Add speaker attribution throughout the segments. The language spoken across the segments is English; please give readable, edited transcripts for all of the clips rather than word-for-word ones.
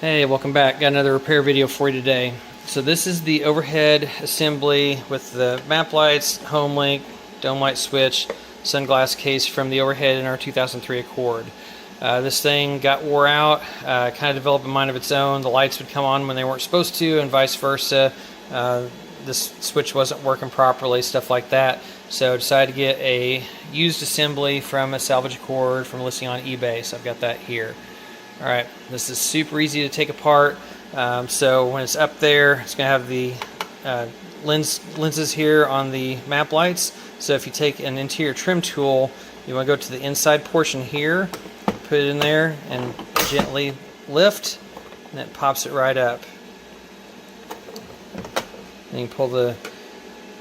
Speaker 1: Hey, welcome back. Got another repair video for you today. So this is the overhead assembly with the map lights, homelink, dome light switch, sunglass case from the overhead in our 2003 Accord. This thing got wore out, kind of developed a mind of its own. The lights would come on when they weren't supposed to and vice versa. This switch wasn't working properly, stuff like that. So I decided to get a used assembly from a salvage Accord from a listing on eBay. So I've got that here. Alright, this is super easy to take apart. So when it's up there, it's going to have the lenses here on the map lights. So if you take an interior trim tool, you want to go to the inside portion here, put it in there, and gently lift, and it pops it right up. And you can pull the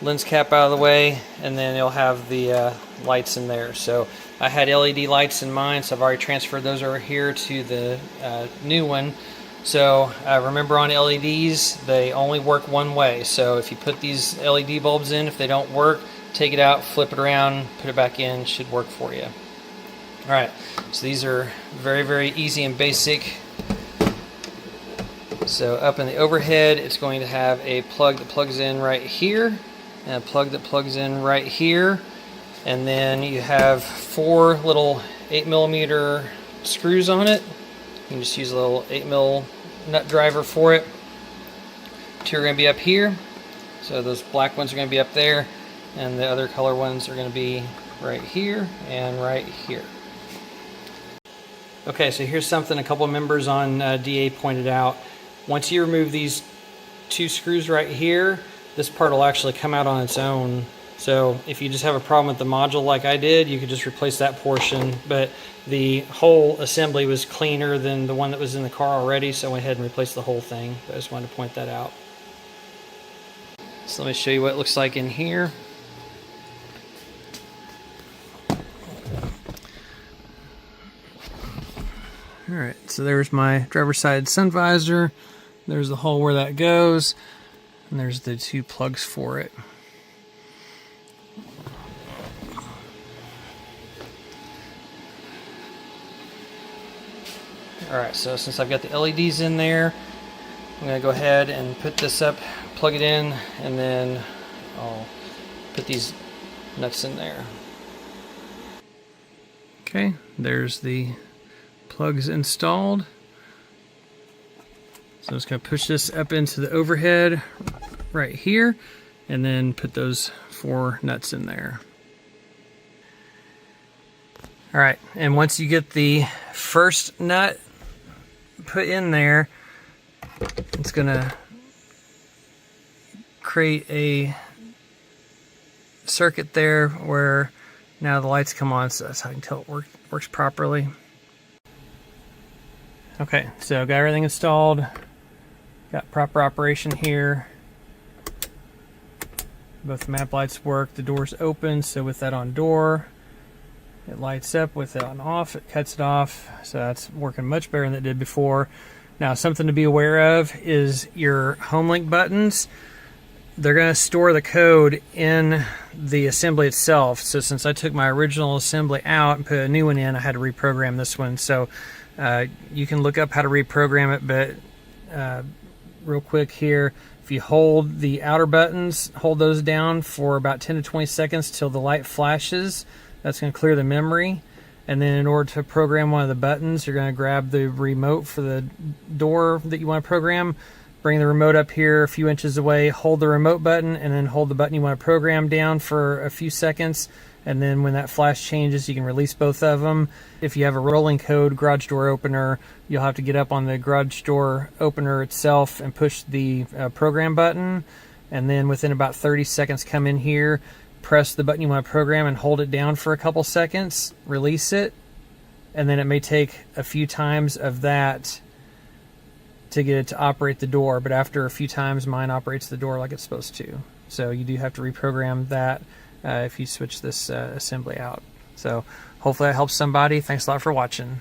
Speaker 1: lens cap out of the way, and then it'll have the lights in there. So I had LED lights in mind, so I've already transferred those over here to the new one. So remember, on LEDs, they only work one way. So if you put these LED bulbs in, if they don't work, take it out, flip it around, put it back in, should work for you. Alright, so these are very, very easy and basic. So up in the overhead, it's going to have a plug that plugs in right here, and a plug that plugs in right here, and then you have 4 little 8mm screws on it. You can just use a little 8mm nut driver for it. 2 are going to be up here, so those black ones are going to be up there, and the other color ones are going to be right here and right here. Okay, so here's something a couple of members on DA pointed out. Once you remove these 2 screws right here, this part will actually come out on its own. So if you just have a problem with the module like I did, you could just replace that portion. But the whole assembly was cleaner than the one that was in the car already, so I went ahead and replaced the whole thing. I just wanted to point that out. So let me show you what it looks like in here. Alright, so there's my driver's side sun visor. There's the hole where that goes. And there's the 2 plugs for it. Alright, so since I've got the LEDs in there, I'm going to go ahead and put this up, plug it in, and then I'll put these nuts in there. Okay, there's the plugs installed. So I'm just going to push this up into the overhead right here, and then put those 4 nuts in there. Alright, and once you get the first nut put in there, it's going to create a circuit there where now the lights come on, so that's how I can tell it works properly. Okay, so got everything installed, got proper operation here. Both map lights work, the door's open, so with that on door, it lights up. With it on off, it cuts it off, so that's working much better than it did before. Now, something to be aware of is your homelink buttons. They're going to store the code in the assembly itself, so since I took my original assembly out and put a new one in, I had to reprogram this one. So you can look up how to reprogram it, but real quick here, if you hold the outer buttons, hold those down for about 10 to 20 seconds till the light flashes. That's going to clear the memory. And then in order to program one of the buttons, you're going to grab the remote for the door that you want to program, bring the remote up here a few inches away, hold the remote button, and then hold the button you want to program down for a few seconds. And then when that flash changes, you can release both of them. If you have a rolling code garage door opener, you'll have to get up on the garage door opener itself and push the program button. And then within about 30 seconds, come in here, press the button you want to program and hold it down for a couple seconds, release it. And then it may take a few times of that to get it to operate the door. But after a few times, mine operates the door like it's supposed to. So you do have to reprogram that if you switch this assembly out. So hopefully that helps somebody. Thanks a lot for watching.